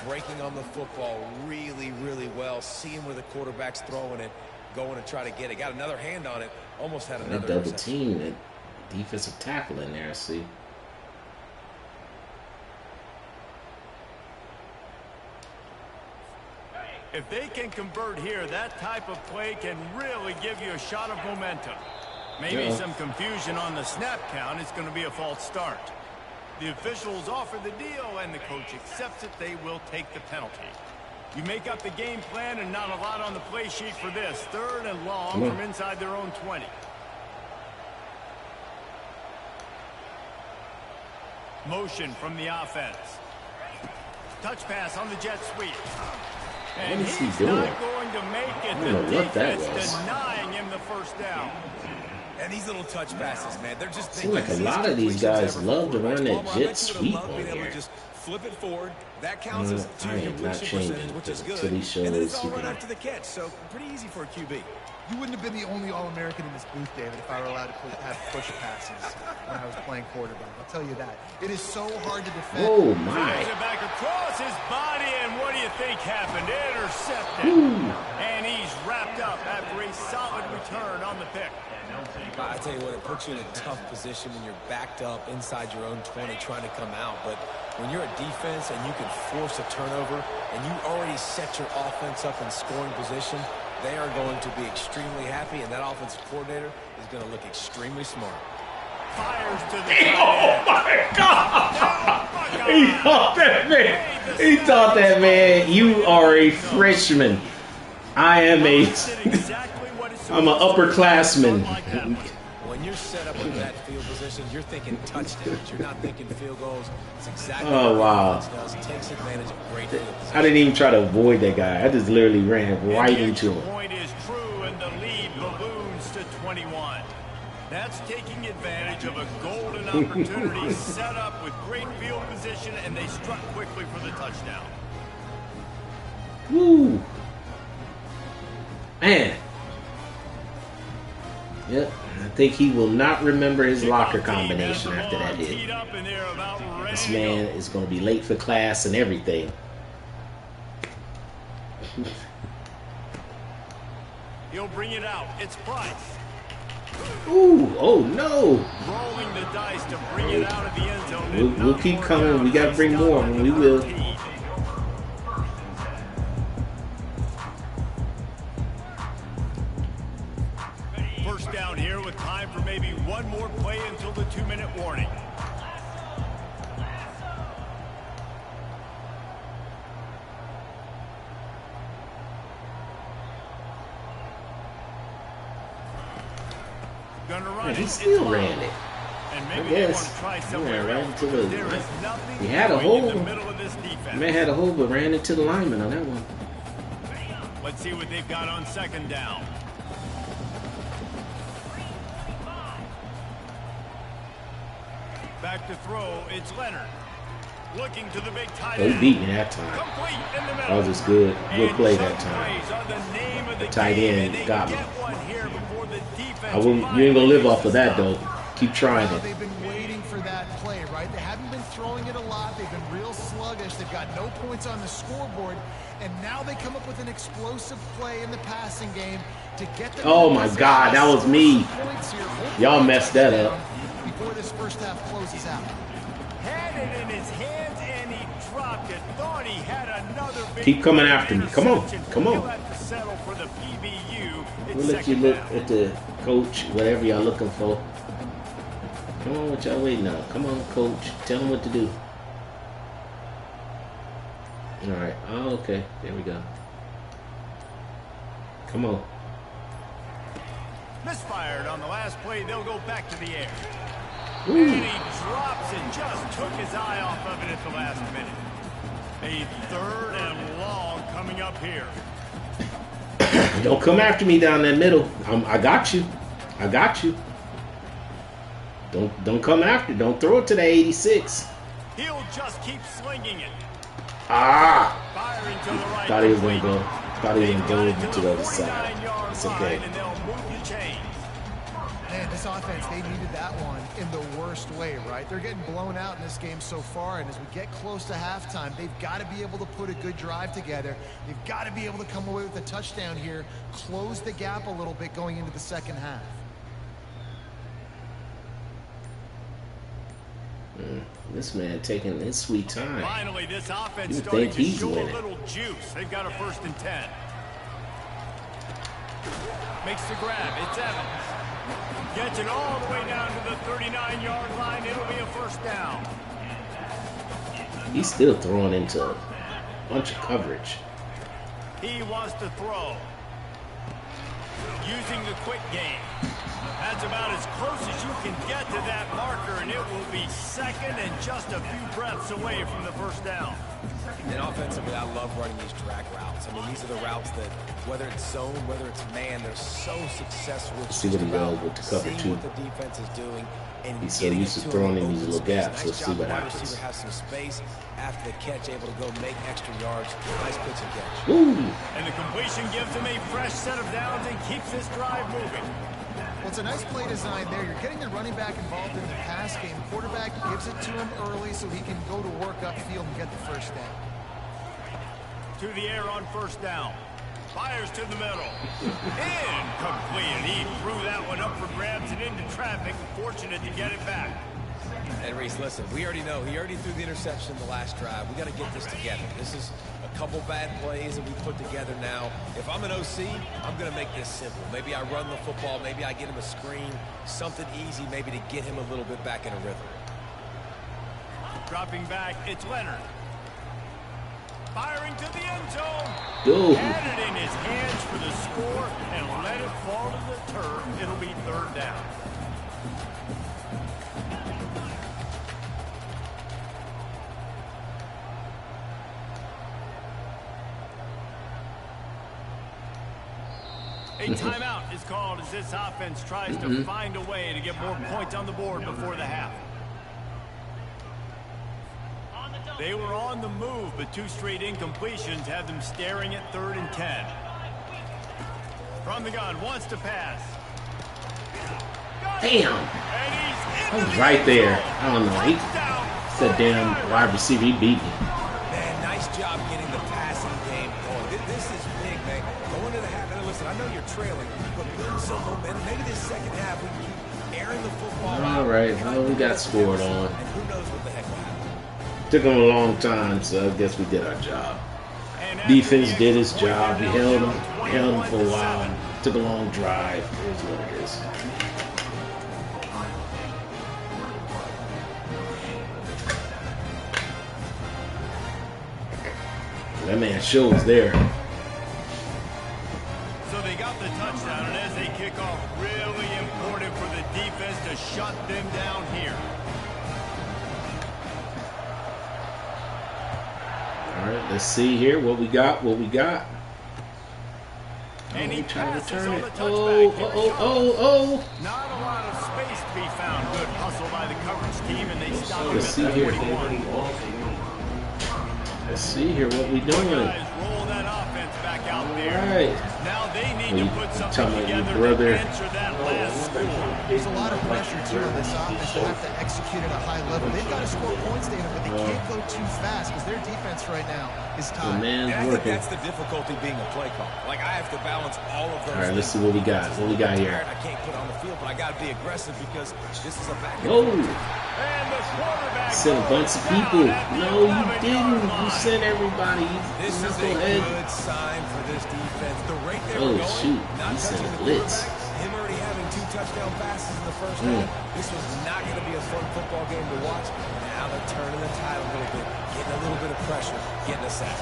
breaking on the football really, really well, seeing where the quarterback's throwing it, going to try to get it. Got another hand on it, almost had That another double interception. team, that defensive tackle in there, I see. If they can convert here, that type of play can really give you a shot of momentum. Maybe some confusion on the snap count. It's going to be a false start. The officials offer the deal, and the coach accepts it. They will take the penalty. You make up the game plan, and not a lot on the play sheet for this. 3rd and long from inside their own 20. Motion from the offense. Touch pass on the jet sweep. And what is he he's doing? not going to make it. The defense denying him the first down. And these little touch passes, man, they're just seems like a lot of these guys love to run that jet sweep on here. Just flip it forward. That counts as I am not changing which is good. until he shows and then it's all he right can. after the catch, so pretty easy for a QB. You wouldn't have been the only All-American in this booth, David, if I were allowed to have push passes when I was playing quarterback. I'll tell you that. It is so hard to defend. Oh my! Throws it back across his body, and what do you think happened? Intercepted. And he's wrapped up after a solid return on the pick. I tell you what, it puts you in a tough position when you're backed up inside your own 20 trying to come out. But when you're a defense and you can force a turnover and you already set your offense up in scoring position, they are going to be extremely happy, and that offensive coordinator is going to look extremely smart. Fires to the Oh my God! He thought that man. He thought that man. You are a freshman. I am I'm an upperclassman. When you're set up in that field position, you're thinking touchdowns. You're not thinking field goals. It's exactly Oh wow! what it does. Takes advantage of great field position. I didn't even try to avoid that guy. I just literally ran right into him. The point is true, and the lead balloons to 21. That's taking advantage of a golden opportunity set up with great field position, and they struck quickly for the touchdown. Woo! Man. Yep. I think he will not remember his locker combination after that hit. This man is going to be late for class and everything. He'll bring it out. It's Price. Ooh! Oh no! Rolling the dice to bring it out of the end zone. We'll keep coming. We got to bring more. We will. First down here with time for maybe one more play until the 2-minute warning. Gonna run He still ran it. And I maybe guess. try He somewhere ran right else. into the. There is nothing He had a doing in hole. the middle of this defense. Man had a hole, but ran into the lineman on that one. Let's see what they've got on second down. Back to throw, it's Leonard. Looking to the big tight Oh, he end. beat me that time. Complete in the middle. That was just good. Good And play Chuck that time. Praise are the name of the Tight game, end and they got me. get one here before the defense I wouldn't. You ain't gonna live off of that though. Keep trying Well, it. they've been waiting for that play, right? They haven't been throwing it a lot. They've been real sluggish. They've got no points on the scoreboard. And now they come up with an explosive play in the passing game to get them. Oh my God, that was me. Y'all messed that up. Before this first half closes out. Had it in his hands and he dropped it. Thought he had another big Keep coming after me. Come on. interception. Come on. He'll have to settle for the PBU. It's We'll let you second look down. at the coach, whatever y'all looking for. Come on, what y'all waiting on? Come on, coach. Tell them what to do. All right. Oh, okay. There we go. Come on. Misfired on the last play. They'll go back to the air. Ooh. And he drops it. Just took his eye off of it at the last minute. A 3rd and long coming up here. Don't come after me down that middle. I got you. I got you. Don't come after. Don't throw it to the 86. He'll just keep slinging it. Ah! Firing to the right. Thought he was gonna go. Thought he was They've gonna go got it over to the other side. 49-yard It's okay. line, and they'll move the chains. Man, this offense, they needed that one in the worst way, right? They're getting blown out in this game so far, and as we get close to halftime, they've got to be able to put a good drive together. They've got to be able to come away with a touchdown here, close the gap a little bit going into the second half. This man taking his sweet time. Finally, this offense You starting think to he's show winning. a little juice. They've got a 1st and 10. Makes the grab. It's Evans. Gets it all the way down to the 39-yard line. It'll be a first down. He's still throwing into a bunch of coverage. He wants to throw. Using the quick game. That's about as close as you can get to that marker, and it will be second and just a few breaths away from the first down. And offensively, I love running these drag routes. I mean, these are the routes that, whether it's zone, whether it's man, they're so successful. See what he does with the cover two. What the defense is doing. And he's so used to throwing in these little gaps. Let's see what happens. Receiver has some space after the catch, able to go make extra yards. Nice pitch and catch. Ooh. And the completion gives him a fresh set of downs and keeps this drive moving. Well, it's a nice play design there. You're getting the running back involved in the pass game. Quarterback gives it to him early so he can go to work upfield and get the first down. To the air on first down. Fires to the middle. Incomplete. And he threw that one up for grabs and into traffic. Fortunate to get it back. And Reese, listen, we already know. He already threw the interception in the last drive. We got to get this together. This is a couple bad plays that we put together now. If I'm an OC, I'm going to make this simple. Maybe I run the football. Maybe I get him a screen. Something easy maybe to get him a little bit back in a rhythm. Dropping back, it's Leonard. Firing to the end zone. Go. Had it in his hands for the score and let it fall to the turf. It'll be third down. A timeout is called as this offense tries to find a way to get more points on the board before the half. They were on the move, but two straight incompletions had them staring at 3rd and 10. From the gun, wants to pass. Damn. I was right there. I don't know. He said damn wide receiver. He beat me. Man, nice job getting the passing game going. This is big, man. Going to the half. And listen, I know you're trailing, but build some momentum. Maybe this second half we can keep airing the football. All right. Well, we got scored on. And who knows what the heck will happen. Took him a long time, so I guess we did our job. Defense did his job. We held him for a while. Took a long drive. Here's what it is. That man show was there. So they got the touchdown, and as they kick off, really important for the defense to shut them down here. All right, let's see here what we got. And he trying to turn it. Oh. Not a lot of space to be found. Good hustle by the coverage team, and they stop him at the 41. Let's see here what we doing. Guys roll that offense back out there. All right. Now they need to put something together brother. to answer that last score. There's a lot of pressure, too, on this offense. They have to execute at a high level. They've got to score points, David, but they can't go too fast because their defense right now is tied. And I think that's the difficulty being a play call. Like, I have to balance all of those. All right, let's see what we got. What we got here. I can't put on the field, but I got to be aggressive because this is a back. Oh. And the quarterback Sent a bunch of people. No, you didn't. You sent everybody. This is a good sign for this defense. The rate they were going, shoot. not He sent touching a the blitz. quarterback, him already having 2 touchdown passes in the first half. This was not going to be a fun football game to watch. Now they're turning the tide a little bit, getting a little bit of pressure, getting a sack.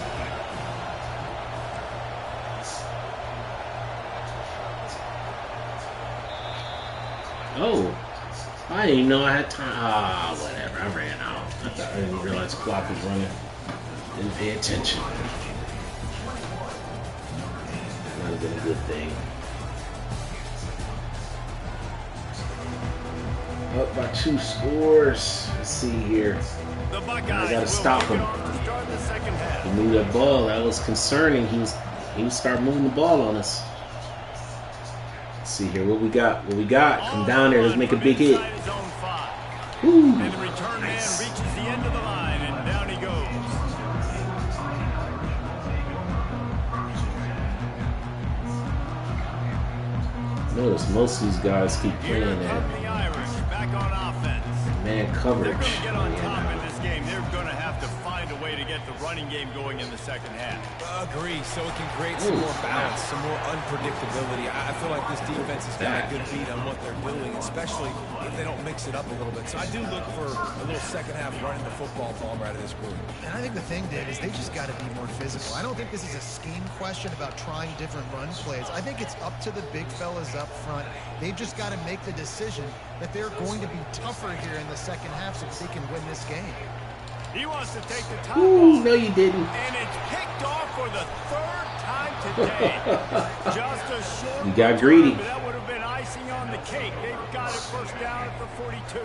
Oh, I didn't even know I had time. Ah, whatever. I ran out. I didn't realize the clock was running. Didn't pay attention. Might have been a good thing. Up by 2 scores. Let's see here. The I Buckeyes gotta stop him. Start the second half. He moved that ball. That was concerning. He was start moving the ball on us. Let's see here what we got. Come down there. Let's make a big hit. Ooh, And the return man reaches the end of the line, and down he goes. Notice most of these guys keep Here playing come that the Irish back on offense. man They're coverage. going to get on top in this game. They're going to have to find a way to get get the running game going in the second half. Agree. So it can create some more balance, some more unpredictability. I feel like this defense has got a good beat on what they're doing, especially if they don't mix it up a little bit. So I do look for a little second half running the football ball out of this group. And I think the thing, Dave, is they just got to be more physical. I don't think this is a scheme question about trying different run plays. I think it's up to the big fellas up front. They've just got to make the decision that they're going to be tougher here in the second half so that they can win this game. He wants to take the top Ooh, off. no, you didn't. And it's picked off for the third time today. Just a short You got greedy. But that would have been icing on the cake. They've got it first down at the 42.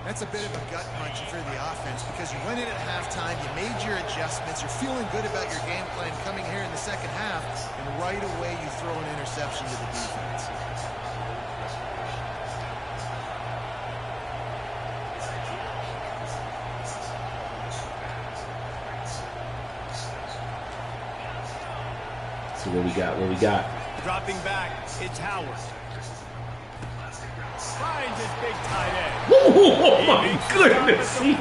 That's a bit of a gut punch for the offense because you went in at halftime, you made your adjustments, you're feeling good about your game plan coming here in the second half, and right away you throw an interception to the defense. So what we got? What we got? Dropping back, it's Howard. Finds his big tight end. Oh my goodness! He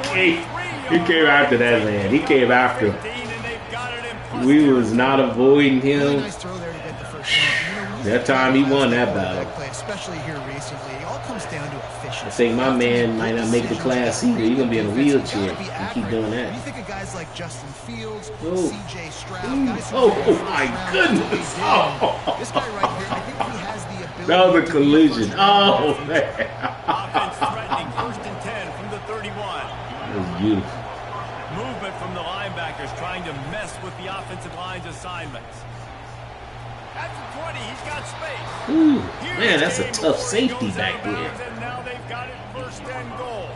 came after that man. He came after him. We was not avoiding Really him. nice throw there to get the first down. That time he won that battle. Especially here recently, it all comes down to efficiency. I think my man might not make the class either. He's gonna be in a wheelchair if you keep doing When you that. think of guys like Justin Fields, Oh. C.J. Stroud, guys who Oh, were first my round goodness. picks, Oh. this guy right here, I think he has the ability. That was a to be collision. first round Oh pick. man, Offense threatening, first and 10 from the 31. that was beautiful. Movement from the linebackers trying to mess with the offensive line's assignments. At the 20, he's got space. Ooh, Here's man, that's a Game tough before he safety goes back out of bounds, there. And now they've got it first and goal.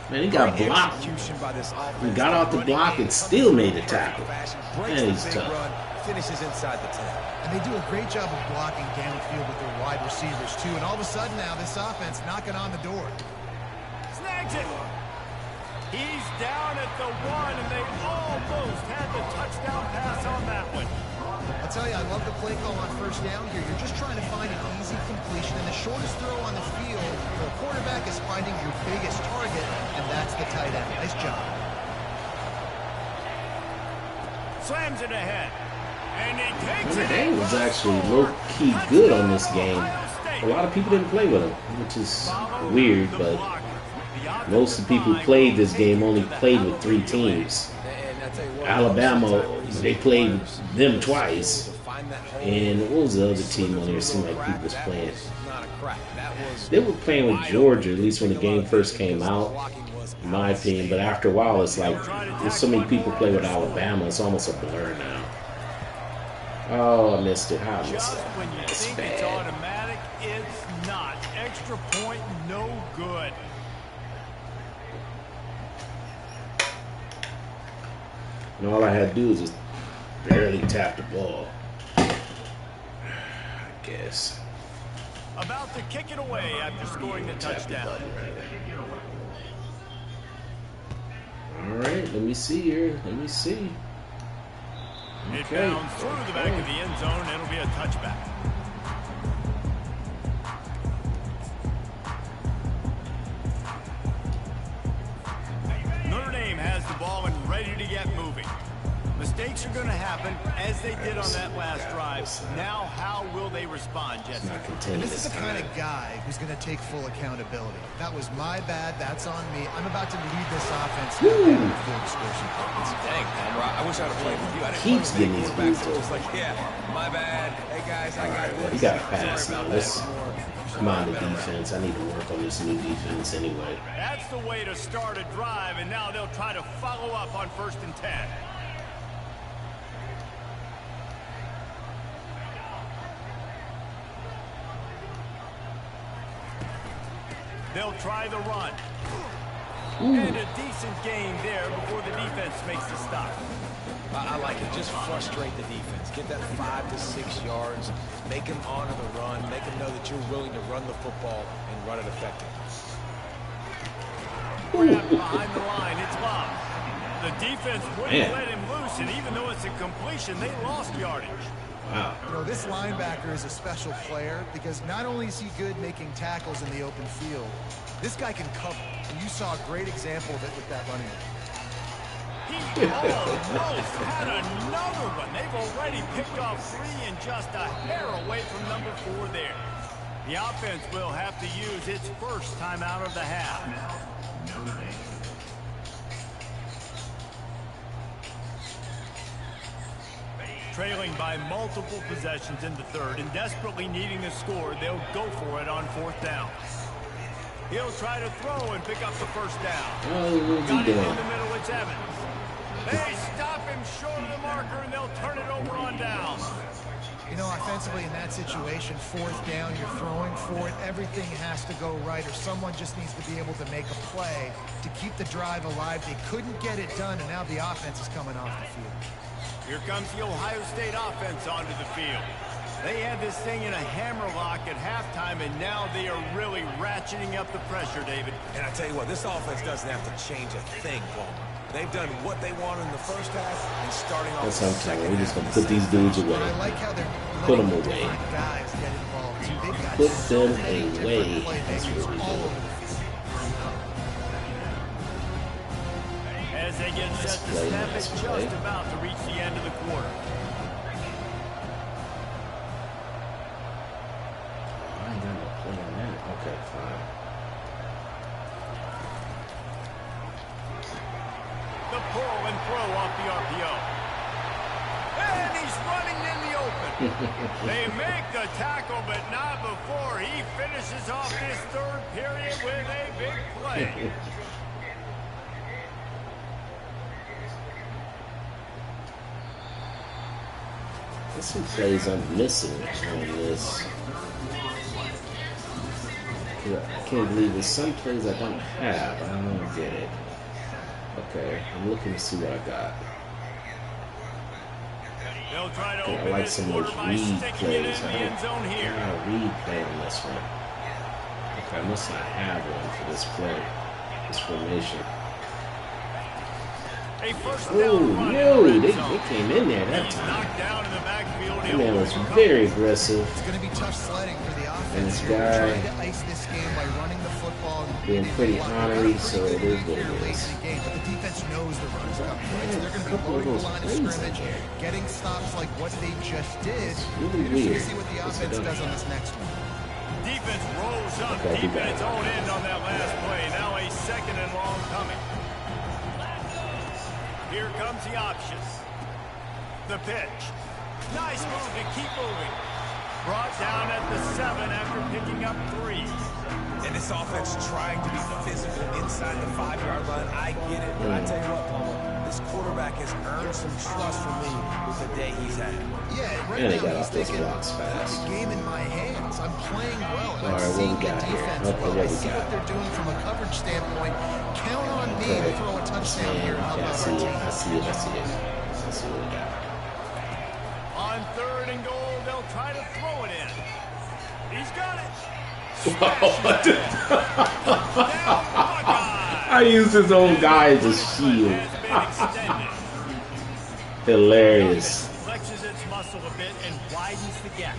Man, he got Great blocked. execution by this offense. He got off the running block game and comes still in made the perfect tackle. fashion, Man, breaks the he's big tough. run, finishes inside the 10. And they do a great job of blocking downfield with their wide receivers, too. And all of a sudden now, this offense knocking on the door. Snags it. He's down at the 1, and they almost had the touchdown pass on that one. I'll tell you, I love the play call on first down here. You're just trying to find an easy completion, and the shortest throw on the field, the quarterback is finding your biggest target, and that's the tight end. Nice job. Slams it ahead. And he takes Notre it. Dame was actually low-key good on this game. A lot of people didn't play with him, which is weird, but most of the people who played this game only played with 3 teams. And I tell you what, Alabama, they played them twice. to find that hole, And what was the other team on there? It seemed like people was playing. not a crack. That was They were playing with Georgia, at least when the game first came out, in my opinion. But after a while, it's like there's so many people play with Alabama, it's almost a blur now. Oh, I missed it. How I missed Just it. when you That's think it's bad. automatic, it's not. Extra point, no good. And all I had to do was just barely tap the ball. I guess. About to kick it away after scoring the Tap the touchdown. button, rather. All right, let me see here. Let me see. It Okay. bounds through the back of the end zone. It'll be a touchback. Notre Dame has the ball and ready to get moving. Mistakes are going to happen as they did on that last drive. Now, how will they respond, Jesse? Not contending This is this the kind time. of guy who's going to take full accountability. That was my bad. That's on me. I'm about to lead this offense. Now down the field to score some points. dang, Palmer, I wish I'd have played with you. I didn't Keeps play with getting many these quarterbacks beats that just like, yeah, my bad. Hey guys, I got Well, he this. got a pass Sorry now. about Let's that. come on the defense. I need to work on this new defense anyway. That's the way to start a drive, and now they'll try to follow up on 1st and 10. They'll try the run. And a decent gain there before the defense makes the stop. I like it. Just frustrate the defense. Get that 5 to 6 yards. Make them honor the run. Make them know that you're willing to run the football and run it effectively. Grab behind the line. It's locked. The defense wouldn't Man. let him loose, and even though it's a completion, they lost yardage. Wow. You know, this linebacker is a special player because not only is he good making tackles in the open field, this guy can cover. And you saw a great example of it with that running back. He almost had another one. They've already picked off 3 and just a hair away from number 4 there. The offense will have to use its first timeout of the half. Trailing by multiple possessions in the third and desperately needing a score, they'll go for it on 4th down. He'll try to throw and pick up the first down. Got it in the middle, it's Evans. They stop him short of the marker and they'll turn it over on down. You know, offensively in that situation, 4th down, you're throwing for it. Everything has to go right, or someone just needs to be able to make a play to keep the drive alive. They couldn't get it done, and now the offense is coming off the field. Here comes the Ohio State offense onto the field. They had this thing in a hammerlock at halftime, and now they are really ratcheting up the pressure, David. And I tell you what, this offense doesn't have to change a thing, Palmer. They've done what they wanted in the first half and starting off. That's what I'm saying. We're just gonna put these dudes away. I like how they're Put them away. guys get involved too. They've got Put so them many different away. That's playmakers what we all do. over the field. As they get set to snap it, just about to reach the end of the quarter. I ain't got no play on that. Okay, fine. The pull and throw off the RPO. And he's running in the open. They make the tackle, but not before he finishes off this third period with a big play. There's some plays I'm missing on this. I can't believe there's some plays I don't have. I don't get it. Okay, I'm looking to see what I got. They'll try to Okay, I open like this some of quarter those by read sticking it in plays. the I end zone don't here. have a read play on this one. Okay, I must not have one for this play, this formation. A first Oh, down run no, in the they red zone. came in there that He's time. knocked down in the backfield. That He'll man was overcome. very aggressive, It's going to be tough sledding for the and offense. this We're guy trying to ice this game by running the football. being pretty honorary, so it is what Here it late is. in the game, but the defense knows the run's coming. Right? So they're going to be Couple of loading the those line of plays in scrimmage, there. getting stops like what they just did. really We're weird. just going to see what the What's offense it done? does on this next one. Defense rolls up Okay, deep do in that. its own end on that last play. Now a 2nd and long coming. Here comes the option. The pitch. Nice move to keep moving. Brought down at the 7 after picking up 3. And this offense trying to be physical inside the 5-yard line. I get it, but I tell you what, Palmer, this quarterback has earned some trust from me with the day he's had. Yeah, right And they now got he's off those thinking, blocks fast. the game in my hands. I'm playing well. All And I'm right, what seeing we the got here? defense Okay, well. what I we see got? what they're doing from a coverage standpoint. Count on me to Okay. throw a touchdown here and help Okay, I out see our it. team. I see it. I see it. I see what we got. On 3rd and goal, they'll try to throw it in. He's got it. I used his own guy as a shield. Hilarious. Flexes its muscle a bit and widens the gap.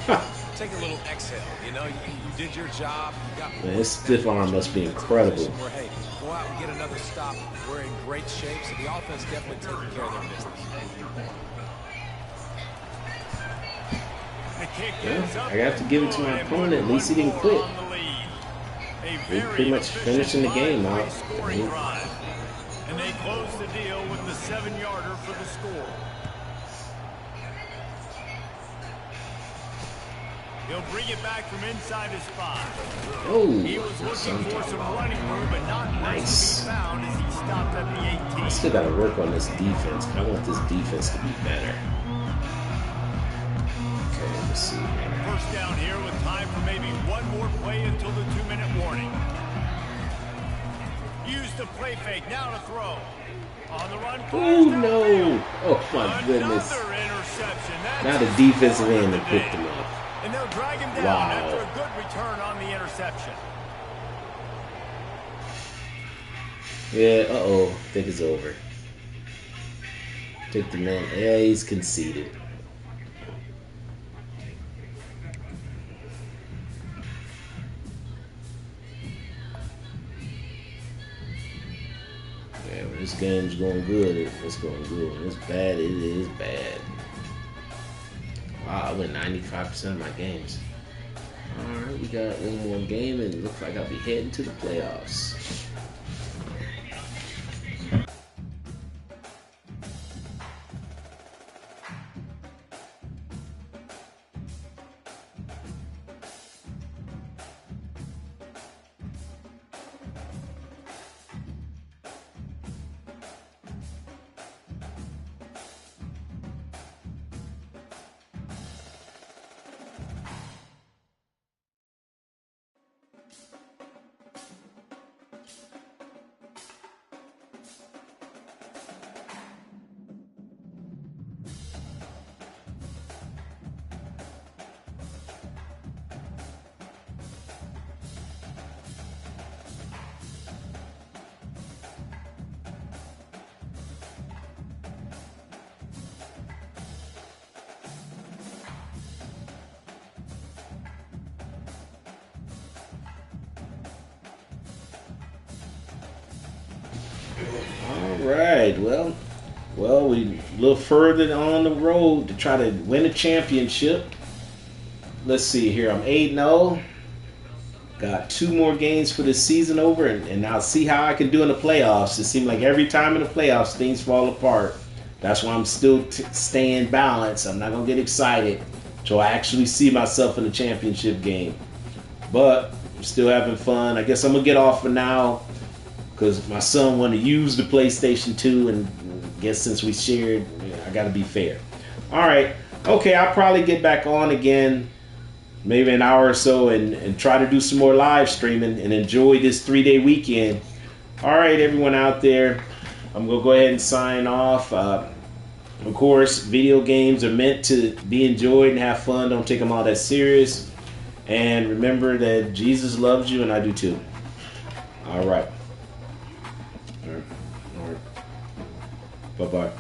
Take a little exhale. You know, you did your job. You got Man, his stiff arm must be incredible. where, hey, go out and get another stop. We're in great shape, so the offense definitely taking care of their business. The kick Yeah, is up I have to give it to my and opponent. At least he didn't 1-4 quit. on the lead. A He very pretty much efficient finishing the game five-play out. scoring He- drive. And they close the deal with the 7-yarder for the score. He'll bring it back from inside his 5. Oh, He was that's looking for something. some running room, but not much Nice. to be found as he stopped at the I 18. still got to work on this defense. I want this defense to be better. Okay, let's see here. First down here with time for maybe one more play until the 2-minute warning. Use the play fake, now to throw. On the run. Oh, no. Oh, my goodness. Another interception. That's Now the his defensive fourth end of to the pick day. them up. And they'll drag him down Wow. after a good return on the interception. Yeah, uh-oh. I think it's over. Take the man. Yeah, he's conceded. Yeah, we're This game's going good. It's going good. It's bad. It is bad. Wow, I win 95% of my games. Alright, we got one more game and it looks like I'll be heading to the playoffs. All right, well, we a little further on the road to try to win a championship. Let's see here. I'm 8-0. Got 2 more games for the season over, and I'll see how I can do in the playoffs. It seems like every time in the playoffs, things fall apart. That's why I'm still staying balanced. I'm not going to get excited until I actually see myself in the championship game. But I'm still having fun. I guess I'm going to get off for now because my son wanted to use the PlayStation 2, and I guess since we shared, I got to be fair. All right. Okay, I'll probably get back on again maybe an hour or so and try to do some more live streaming and enjoy this 3-day weekend. All right, everyone out there, I'm going to go ahead and sign off. Of course, video games are meant to be enjoyed and have fun. Don't take them all that serious. And remember that Jesus loves you, and I do too. All right. All right. Bye-bye.